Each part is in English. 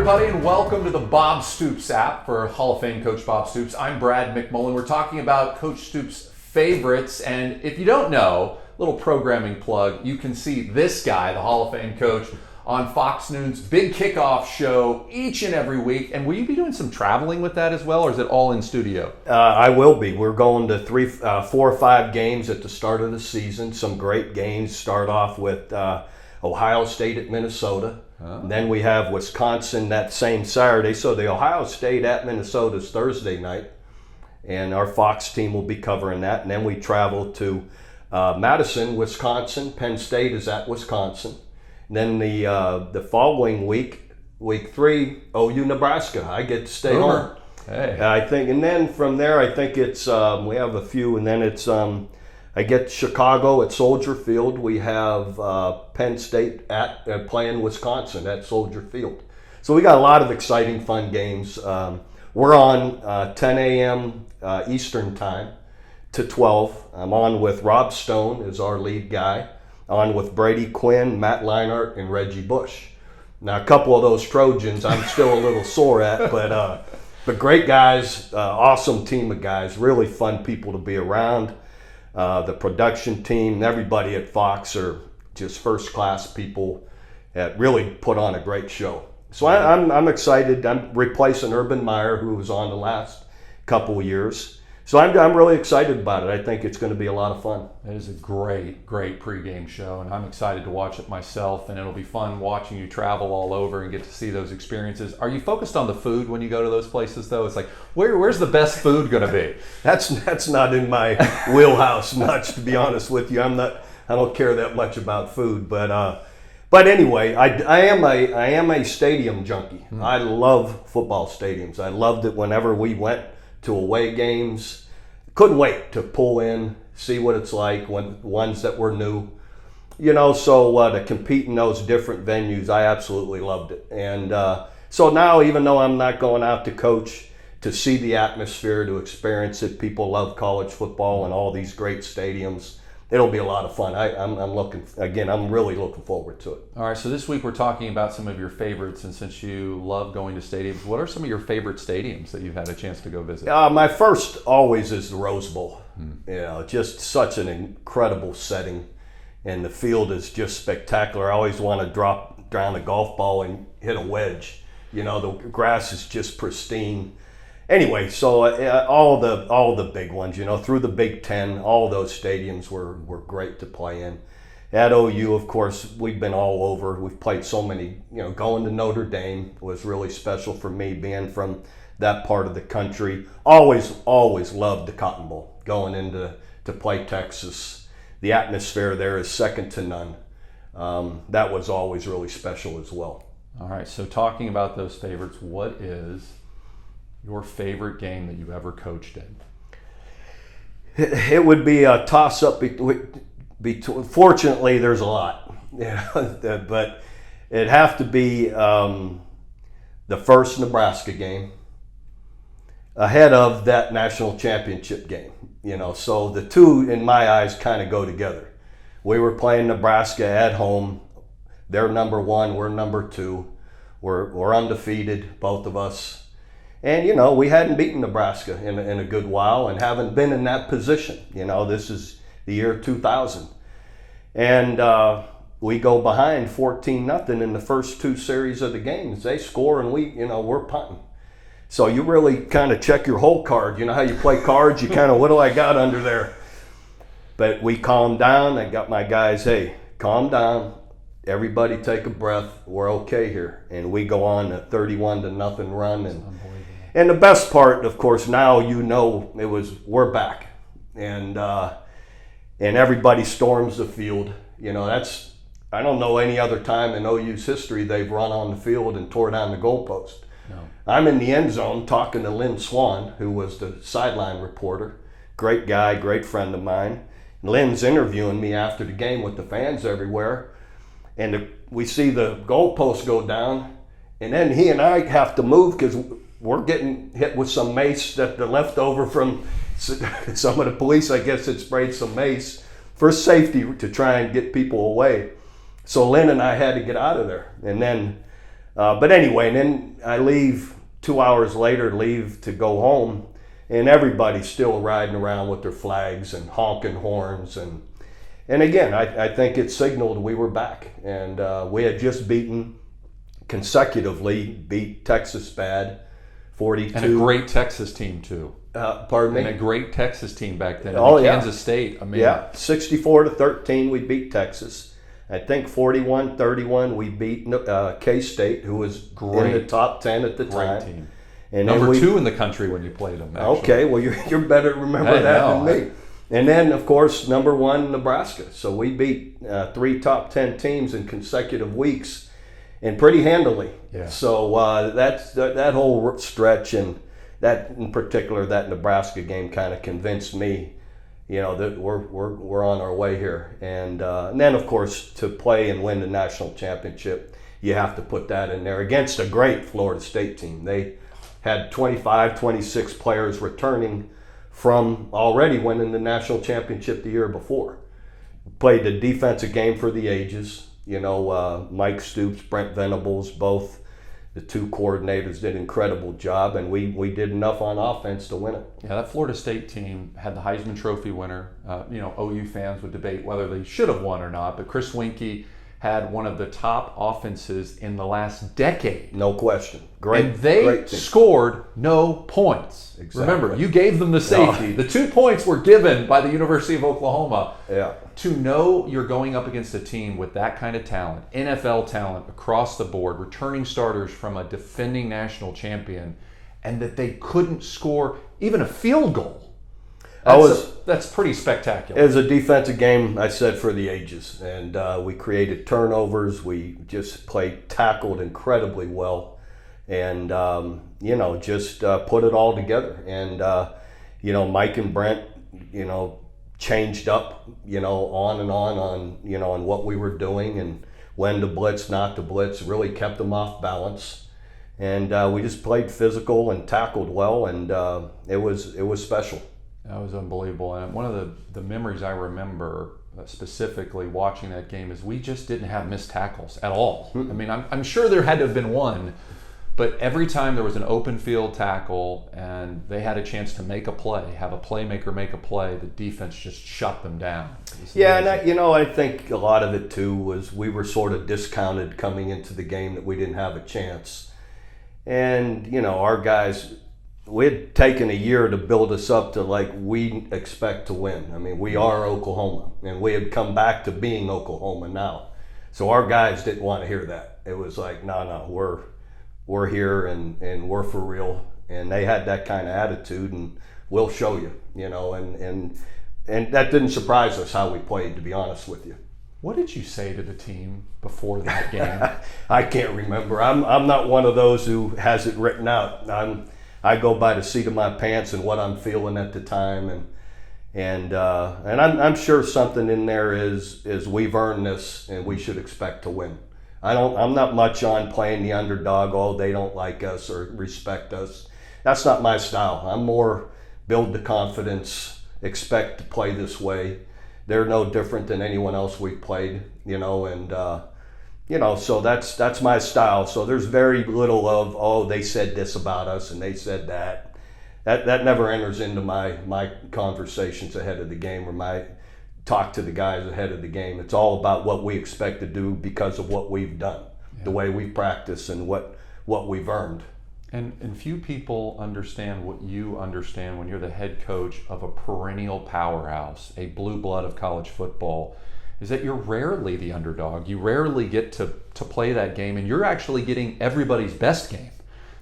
everybody, and welcome to the Bob Stoops app for Hall of Fame coach Bob Stoops. I'm Brad McMullen. We're talking about Coach Stoops' favorites, and if you don't know, little programming plug, you can see this guy, the Hall of Fame coach, on Fox News' big kickoff show each and every week. And will you be doing some traveling with that as well, or is it all in studio? I will be. We're going to 4 or 5 games at the start of the season. Some great games. Start off with Ohio State at Minnesota. And then we have Wisconsin that same Saturday. So the Ohio State at Minnesota is Thursday night, and our Fox team will be covering that. And then we travel to Madison, Wisconsin. Penn State is at Wisconsin. And then the following week, week 3, OU Nebraska. I get to stay home. Hey. I think, and then from there, I think it's we have a few, and then it's I get Chicago at Soldier Field. We have Penn State at playing Wisconsin at Soldier Field. So we got a lot of exciting, fun games. We're on 10 a.m. Eastern time to 12. I'm on with Rob Stone as our lead guy. On with Brady Quinn, Matt Leinart, and Reggie Bush. Now, a couple of those Trojans I'm still a little sore at, but great guys, awesome team of guys, really fun people to be around. The production team, everybody at Fox are just first-class people that really put on a great show. So I'm excited. I'm replacing Urban Meyer, who was on the last couple of years. So I'm really excited about it. I think it's going to be a lot of fun. It is a great pregame show, and I'm excited to watch it myself, and it'll be fun watching you travel all over and get to see those experiences. Are you focused on the food when you go to those places, though? It's like, where's the best food going to be? That's not in my wheelhouse much, to be honest with you. I don't care that much about food, but anyway, I am a stadium junkie. I love football stadiums. I loved it whenever we went to away games. Couldn't wait to pull in, see what it's like when ones that were new. So to compete in those different venues, I absolutely loved it. And so now, even though I'm not going out to coach, to see the atmosphere, to experience it, people love college football and all these great stadiums. It'll be a lot of fun. I'm really looking forward to it. All right, so this week we're talking about some of your favorites, and since you love going to stadiums, what are some of your favorite stadiums that you've had a chance to go visit? My first always is the Rose Bowl. Just such an incredible setting, and the field is just spectacular. I always want to drop down a golf ball and hit a wedge. The grass is just pristine. Anyway, so all the big ones, through the Big Ten, all those stadiums were great to play in. At OU, of course, we've been all over. We've played so many, going to Notre Dame was really special for me, being from that part of the country. Always loved the Cotton Bowl, going into to play Texas. The atmosphere there is second to none. That was always really special as well. All right, so talking about those favorites, what is your favorite game that you ever coached in? It would be a toss-up between. Fortunately, there's a lot, but it'd have to be the first Nebraska game ahead of that national championship game. So the two, in my eyes, kind of go together. We were playing Nebraska at home. They're number 1, we're number 2. We're undefeated, both of us. And, we hadn't beaten Nebraska in a good while and haven't been in that position. This is the year 2000. And we go behind 14-0 in the first 2 series of the games. They score and we're punting. So you really kind of check your whole card. You know how you play cards? You kind of, what do I got under there? But we calmed down. I got my guys, hey, calm down. Everybody take a breath. We're okay here. And we go on a 31-0 run. And the best part, of course, now it was we're back, and everybody storms the field. I don't know any other time in OU's history they've run on the field and tore down the goalpost. No. I'm in the end zone talking to Lynn Swan, who was the sideline reporter. Great guy, great friend of mine. Lynn's interviewing me after the game with the fans everywhere, and we see the goalpost go down, and then he and I have to move because we're getting hit with some mace that the leftover from some of the police, I guess, had sprayed some mace for safety to try and get people away. So Lynn and I had to get out of there. And then But anyway, and then I leave 2 hours later, leave to go home, and everybody's still riding around with their flags and honking horns. And again, I think it signaled we were back. And we had just consecutively beat Texas bad, 42. And a great Texas team, too. Pardon me? And a great Texas team back then. Oh, yeah. Kansas State. I mean, yeah, 64-13, we beat Texas. I think 41-31, we beat K-State, who was Great. in the top 10 at the time. Great team. And Number 2 in the country when you played them, actually. Okay, well, you're better to remember that than me. And then, of course, number 1, Nebraska. So we beat 3 top 10 teams in consecutive weeks, and pretty handily. Yeah. So that whole stretch, and that in particular, that Nebraska game kind of convinced me, that we're on our way here. And then, of course, to play and win the national championship, you have to put that in there against a great Florida State team. They had 25, 26 players returning from already winning the national championship the year before. Played the defensive game for the ages. Mike Stoops, Brent Venables, both the 2 coordinators did an incredible job, and we did enough on offense to win it. Yeah, that Florida State team had the Heisman Trophy winner. OU fans would debate whether they should have won or not, but Chris Winkie had one of the top offenses in the last decade. No question. Great. And they great team. scored no points. Exactly. Remember, you gave them the safety. The 2 points were given by the University of Oklahoma. Yeah. To know you're going up against a team with that kind of talent, NFL talent across the board, returning starters from a defending national champion, and that they couldn't score even a field goal. That's pretty spectacular. It was a defensive game, I said, for the ages. And we created turnovers. We just tackled incredibly well. And, just put it all together. And, Mike and Brent, changed up, on and on what we were doing and when to blitz, not to blitz, really kept them off balance. And we just played physical and tackled well, and it was special. That was unbelievable. And one of the memories I remember specifically watching that game is we just didn't have missed tackles at all. I mean, I'm sure there had to have been one, but every time there was an open field tackle and they had a chance to make a play, have a playmaker make a play, the defense just shut them down. Yeah, and I think a lot of it too was we were sort of discounted coming into the game that we didn't have a chance. And, our guys, we had taken a year to build us up to we expect to win. I mean, we are Oklahoma, and we had come back to being Oklahoma now. So our guys didn't want to hear that. It was like, no, we're here and we're for real. And they had that kind of attitude, and we'll show you, and that didn't surprise us how we played, to be honest with you. What did you say to the team before that game? I can't remember. I'm not one of those who has it written out. I go by the seat of my pants and what I'm feeling at the time, and I'm sure something in there is we've earned this and we should expect to win. I'm not much on playing the underdog. Oh, they don't like us or respect us. That's not my style. I'm more build the confidence, expect to play this way. They're no different than anyone else we've played, so that's my style. So there's very little of, oh, they said this about us and they said that. That never enters into my conversations ahead of the game or my talk to the guys ahead of the game. It's all about what we expect to do because of what we've done, the way we practice and what we've earned. And few people understand what you understand when you're the head coach of a perennial powerhouse, a blue blood of college football, is that you're rarely the underdog. You rarely get to play that game, and you're actually getting everybody's best game.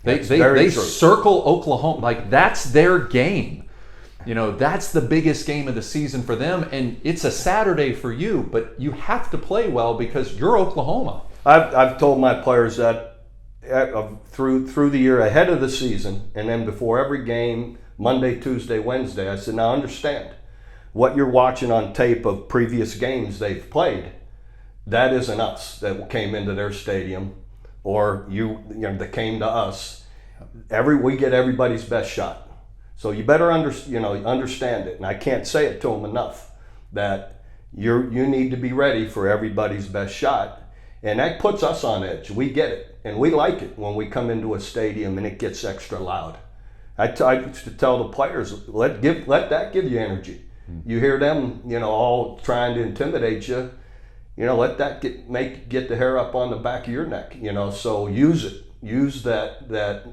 They circle Oklahoma, like that's their game. That's the biggest game of the season for them, and it's a Saturday for you, but you have to play well because you're Oklahoma. I've told my players that through the year ahead of the season, and then before every game, Monday, Tuesday, Wednesday, I said, now understand, what you're watching on tape of previous games they've played, that isn't us that came into their stadium or that came to us. We get everybody's best shot. So you better understand it. And I can't say it to them enough that you need to be ready for everybody's best shot. And that puts us on edge. We get it. And we like it when we come into a stadium and it gets extra loud. I used to tell the players, let that give you energy. You hear them, all trying to intimidate you. Let that get the hair up on the back of your neck. So use it. Use that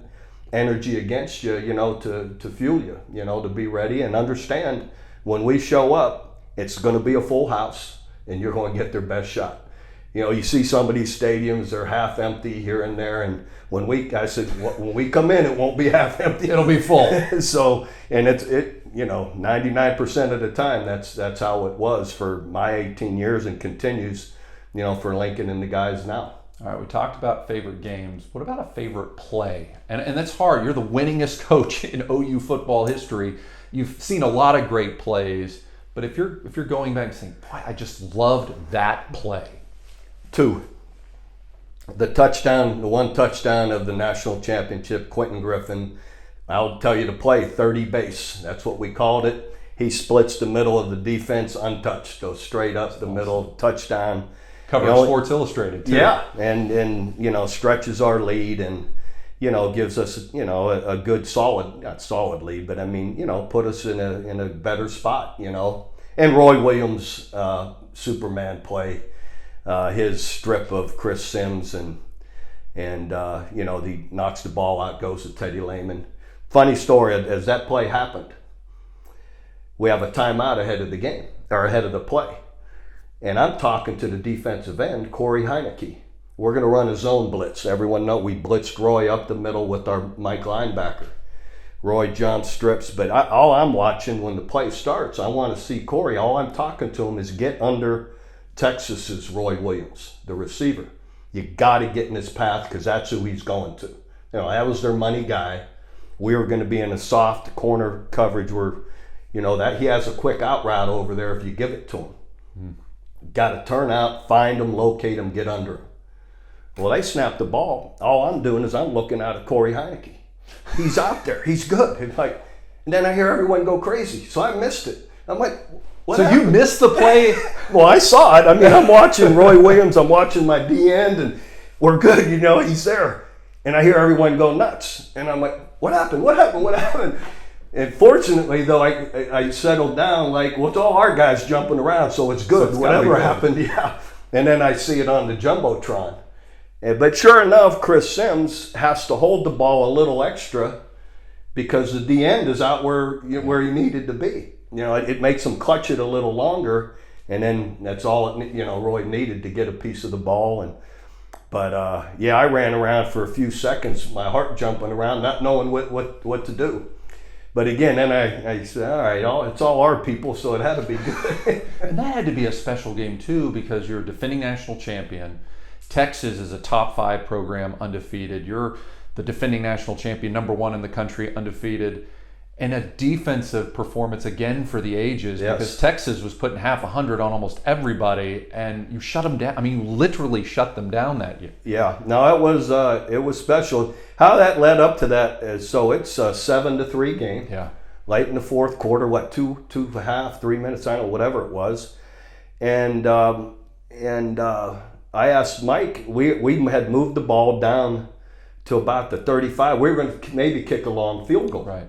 energy against you. To fuel you. To be ready and understand when we show up, it's going to be a full house, and you're going to get their best shot. You see some of these stadiums, they're half empty here and there, and when we come in, it won't be half empty. It'll be full. So, and it's 99% of the time, that's how it was for my 18 years and continues, for Lincoln and the guys now. All right, we talked about favorite games. What about a favorite play? And that's hard. You're the winningest coach in OU football history. You've seen a lot of great plays, but if you're going back and saying, boy, I just loved that play. 2. The one touchdown of the national championship, Quentin Griffin. I'll tell you the play, 30 base. That's what we called it. He splits the middle of the defense untouched, goes straight up the middle, touchdown. Covered Sports Illustrated, too. Yeah, and stretches our lead and, gives us, a good not solid lead, but put us in a better spot, And Roy Williams' Superman play. His strip of Chris Sims and he knocks the ball out, goes to Teddy Lehman. Funny story, as that play happened, we have a timeout ahead of the game, or ahead of the play. And I'm talking to the defensive end, Corey Heineke. We're going to run a zone blitz. Everyone knows we blitzed Roy up the middle with our Mike linebacker. Roy jumps, strips, but all I'm watching when the play starts, I want to see Corey. All I'm talking to him is get under Texas's Roy Williams, the receiver. You got to get in his path because that's who he's going to. That was their money guy. We were going to be in a soft corner coverage where, that he has a quick out route over there if you give it to him. Got to turn out, find him, locate him, get under him. Well, they snapped the ball. All I'm doing is I'm looking out at Corey Heineke. He's out there. He's good. And then I hear everyone go crazy. So I missed it. I'm like, what happened? You missed the play? Well, I saw it. I'm watching Roy Williams. I'm watching my D end, and we're good. He's there. And I hear everyone go nuts. And I'm like, what happened? And fortunately, though, I settled down it's all our guys jumping around, so it's good. So Whatever happened, yeah. And then I see it on the Jumbotron. But sure enough, Chris Sims has to hold the ball a little extra because the D end is out where he needed to be. It makes him clutch it a little longer, and then that's all Roy needed to get a piece of the ball. But I ran around for a few seconds, my heart jumping around, not knowing what to do. But again, then I said, all right, it's all our people, so it had to be good. And that had to be a special game, too, because you're a defending national champion. Texas is a top 5 program, undefeated. You're the defending national champion, #1 in the country, undefeated. And a defensive performance again for the ages, yes. Because Texas was putting half 100 on almost everybody, and you shut them down. You literally shut them down that year. Yeah, no, it was special. How that led up to that is, so it's a 7-3 game. Yeah. Late in the fourth quarter, 2.5, 3 minutes, I don't know, whatever it was, and I asked Mike. We had moved the ball down to about the 35. We were going to maybe kick a long field goal. Right.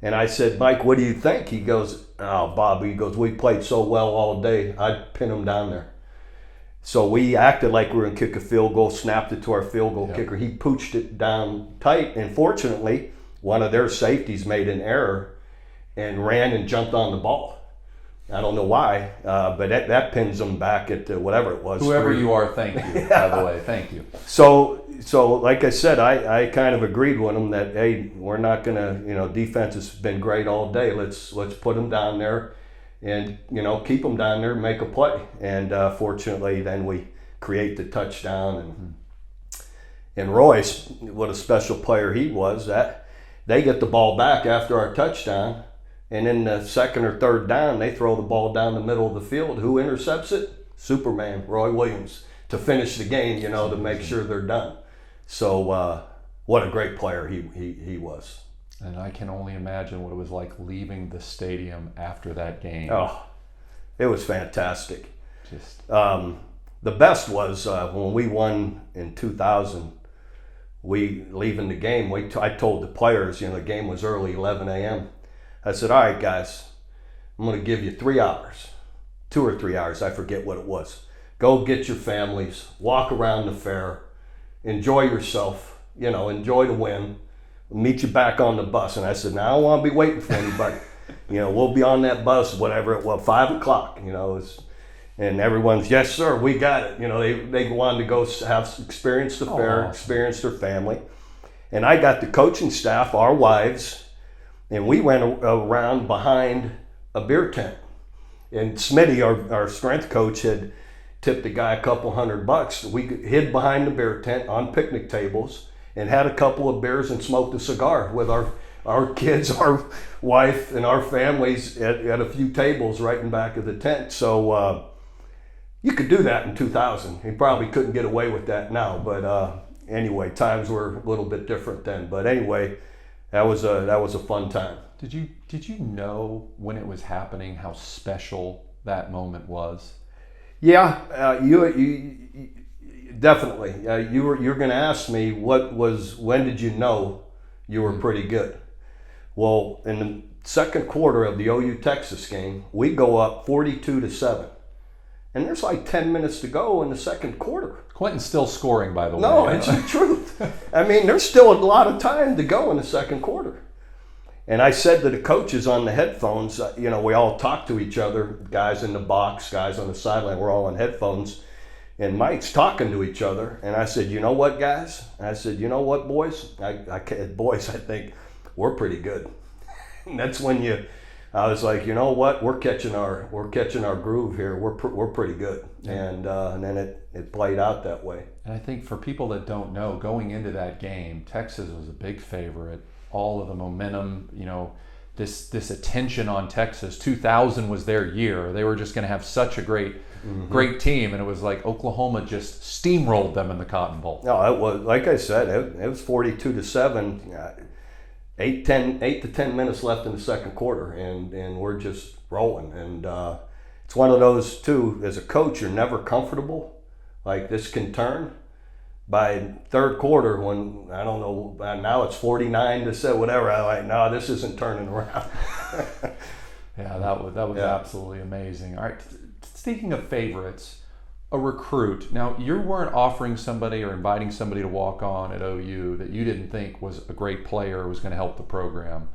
And I said, Mike, what do you think? He goes, oh, Bob, we played so well all day, I'd pin him down there. So we acted like we were going to kick a field goal, snapped it to our field goal kicker. He pooched it down tight, and fortunately, one of their safeties made an error and ran and jumped on the ball. I don't know why, but that pins them back at whatever it was. Whoever you are, thank you, by the way. Thank you. So like I said, I kind of agreed with them that, hey, we're not going to, defense has been great all day. Let's put them down there and, keep them down there and make a play. And fortunately, then we create the touchdown. And Royce, what a special player he was, that they get the ball back after our touchdown. And in the second or third down, they throw the ball down the middle of the field. Who intercepts it? Superman, Roy Williams, to finish the game, to make sure they're done. So what a great player he was. And I can only imagine what it was like leaving the stadium after that game. Oh, it was fantastic. the best was when we won in 2000. We leaving the game. I told the players, the game was early, 11 a.m. I said, all right, guys, I'm going to give you 3 hours, 2 or 3 hours. I forget what it was. Go get your families, walk around the fair, enjoy yourself, enjoy the win. Meet you back on the bus. And I said, now I don't want to be waiting for anybody. We'll be on that bus, whatever it was, 5 o'clock, and everyone's, yes, sir, we got it. They wanted to go have experience the fair, experience their family. And I got the coaching staff, our wives, and we went around behind a beer tent. And Smitty, our strength coach, had tipped the guy a couple $100. We hid behind the beer tent on picnic tables and had a couple of beers and smoked a cigar with our kids, our wife, and our families at a few tables right in back of the tent. So you could do that in 2000. You probably couldn't get away with that now, but anyway, times were a little bit different then. But anyway, that was a fun time. Did you know when it was happening how special that moment was? Yeah, you definitely. You're going to ask me when did you know you were pretty good? Well, in the second quarter of the OU Texas game, we go up 42-7. And there's like 10 minutes to go in the second quarter. Quentin's still scoring, by the way. No, it's the truth. I mean, there's still a lot of time to go in the second quarter. And I said to the coaches on the headphones, we all talk to each other, guys in the box, guys on the sideline, we're all on headphones. And Mike's talking to each other. And I said, you know what, guys? I said, you know what, boys? I think we're pretty good. And that's when I was like, you know what? We're catching our groove here. We're pretty good, and then it played out that way. And I think for people that don't know, going into that game, Texas was a big favorite. All of the momentum, this attention on Texas. 2000 was their year. They were just going to have such a great team, and it was like Oklahoma just steamrolled them in the Cotton Bowl. No, it was, like I said, it was 42-7. 8 to 10 minutes left in the second quarter, and we're just rolling. And it's one of those, too, as a coach, you're never comfortable. Like, this can turn. By third quarter, when, I don't know, now it's 49-7, whatever, I'm like, no, this isn't turning around. Yeah, that was absolutely amazing. All right, speaking of favorites, a recruit. Now, you weren't offering somebody or inviting somebody to walk on at OU that you didn't think was a great player or was going to help the program.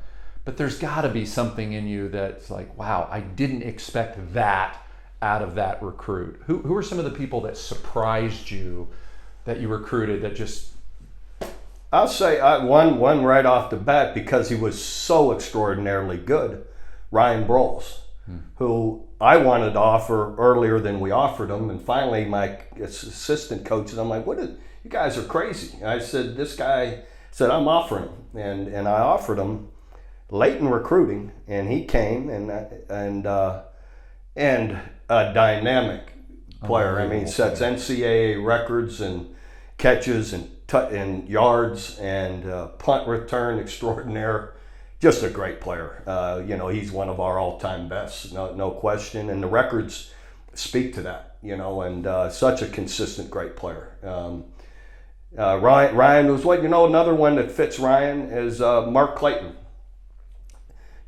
But there's got to be something in you that's like, wow, I didn't expect that out of that recruit. Who are some of the people that surprised you that you recruited that just... I'll say one right off the bat, because he was so extraordinarily good, Ryan Broyles, who I wanted to offer earlier than we offered him, and finally my assistant coaches, I'm like, you guys are crazy. And I said, this guy said, I'm offering him, and I offered him late in recruiting, and he came, and a dynamic player. I mean, sets NCAA records and catches and yards and punt return extraordinaire. Just a great player. He's one of our all-time best, no question. And the records speak to that, and such a consistent, great player. Ryan was another one that fits Ryan is Mark Clayton.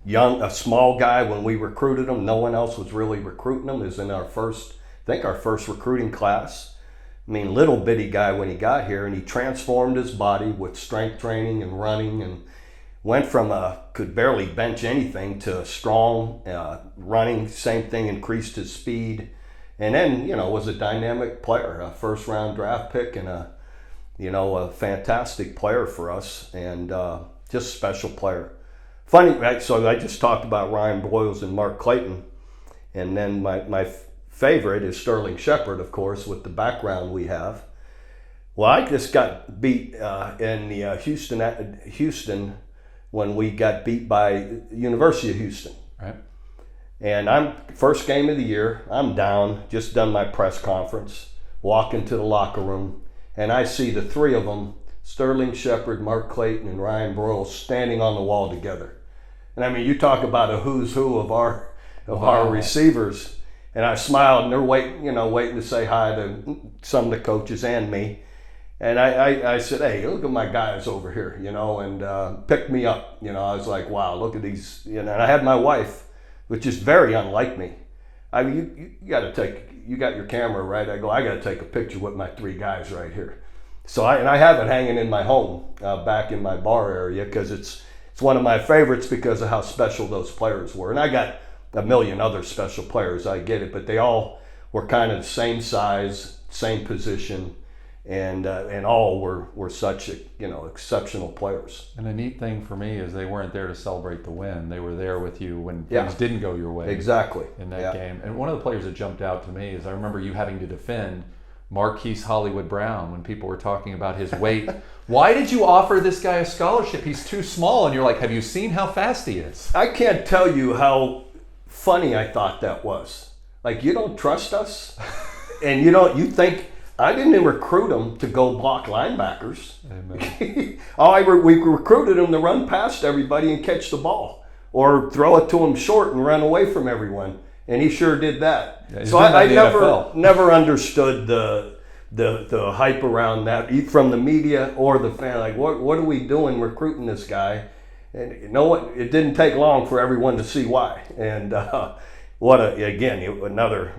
A small guy when we recruited him. No one else was really recruiting him. He was in our first recruiting class. I mean, little bitty guy when he got here, and he transformed his body with strength training and running, and went from could barely bench anything to strong running. Same thing, increased his speed, and then was a dynamic player, a first round draft pick, and a fantastic player for us, and just a special player. Funny, right? So I just talked about Ryan Broyles and Mark Clayton, and then my favorite is Sterling Shepard, of course, with the background we have. Well, I just got beat in the Houston when we got beat by University of Houston. Right. And I'm first game of the year. I'm down, just done my press conference, walk into the locker room, and I see the three of them, Sterling Shepard, Mark Clayton, and Ryan Broyles, standing on the wall together. And I mean, you talk about a who's who of our receivers. And I smiled, and they're waiting to say hi to some of the coaches and me. And I said, hey, look at my guys over here, and picked me up. I was like, wow, look at these, and I had my wife, which is very unlike me. I mean, you got your camera, right? I go, I got to take a picture with my 3 guys right here. So I have it hanging in my home back in my bar area because it's one of my favorites because of how special those players were. And I got a million other special players, I get it, but they all were kind of the same size, same position, and all were such exceptional players. And the neat thing for me is they weren't there to celebrate the win. They were there with you when things didn't go your way. Exactly. In that game. And one of the players that jumped out to me is I remember you having to defend Marquise Hollywood Brown when people were talking about his weight. Why did you offer this guy a scholarship? He's too small. And you're like, have you seen how fast he is? I can't tell you how funny I thought that was. Like, you don't trust us? And you think I didn't recruit him to go block linebackers. We recruited him to run past everybody and catch the ball or throw it to him short and run away from everyone. And he sure did that. Yeah, so I never understood the hype around that from the media or the fan. Like, what are we doing recruiting this guy? And you know what? It didn't take long for everyone to see why. And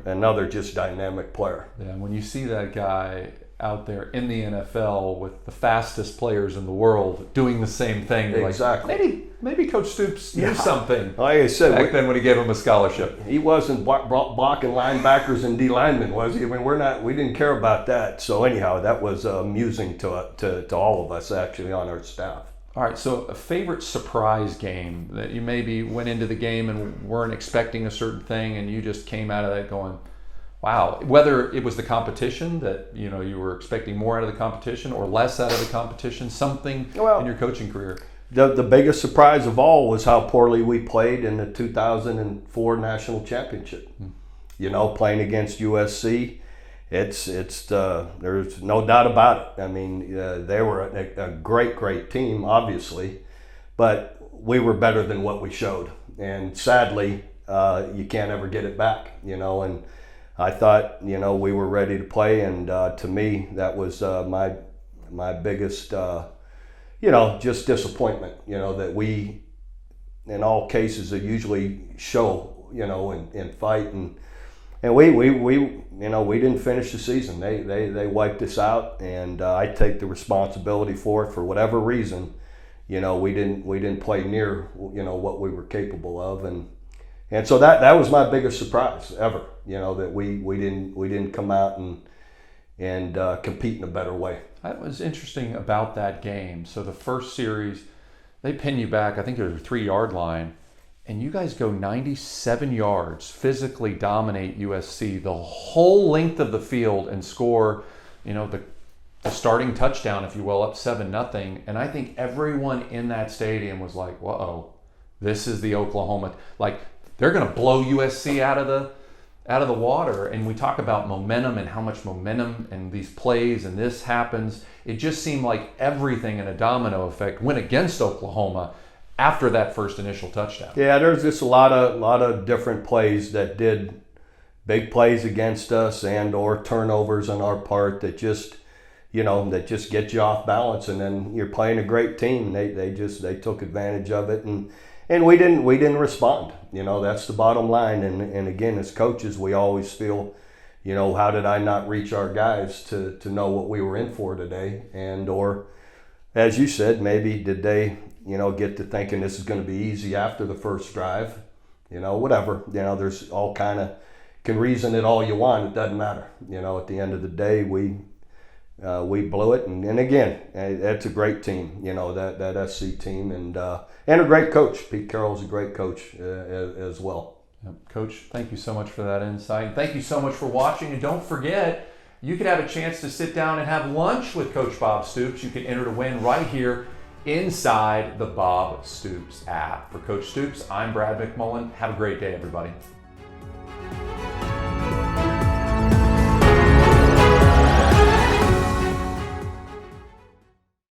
another just dynamic player. Yeah, and when you see that guy out there in the NFL with the fastest players in the world doing the same thing, you're exactly. Like, maybe Coach Stoops knew something. Like I said, back then when he gave him a scholarship. He wasn't blocking linebackers and D linemen, was he? I mean, we didn't care about that. So anyhow, that was amusing to all of us actually on our staff. All right, so a favorite surprise game that you maybe went into the game and weren't expecting a certain thing and you just came out of that going, wow, whether it was the competition that you were expecting more out of the competition or less out of the competition, something in your coaching career. The biggest surprise of all was how poorly we played in the 2004 national championship. Playing against USC. There's no doubt about it. I mean, they were a great team, obviously, but we were better than what we showed. And sadly, you can't ever get it back, and I thought, we were ready to play. And to me, that was my biggest, just disappointment, that we, in all cases, usually show, and fight. And we didn't finish the season. They wiped us out, and I take the responsibility for it. For whatever reason, we didn't play near what we were capable of, and so that was my biggest surprise ever. That we didn't come out and compete in a better way. That was interesting about that game. So the first series, they pin you back. I think it was a 3-yard line. And you guys go 97 yards, physically dominate USC the whole length of the field and score, the starting touchdown, if you will, up 7-0. And I think everyone in that stadium was like, whoa, this is the Oklahoma. Like, they're going to blow USC out of the water. And we talk about momentum and how much momentum and these plays and this happens. It just seemed like everything in a domino effect went against Oklahoma after that first initial touchdown. Yeah, there's just a lot of different plays that did big plays against us and or turnovers on our part that just get you off balance, and then you're playing a great team. They took advantage of it, and we didn't respond. That's the bottom line. And again, as coaches, we always feel, how did I not reach our guys to know what we were in for today? And or, as you said, maybe did they get to thinking this is going to be easy after the first drive, whatever. There's all can reason it all you want. It doesn't matter. At the end of the day, we blew it. And again, that's a great team, that SC team, and a great coach. Pete Carroll's a great coach as well. Coach, thank you so much for that insight. Thank you so much for watching. And don't forget, you could have a chance to sit down and have lunch with Coach Bob Stoops. You can enter to win right here inside the Bob Stoops app. For Coach Stoops, I'm Brad McMullen. Have a great day, everybody.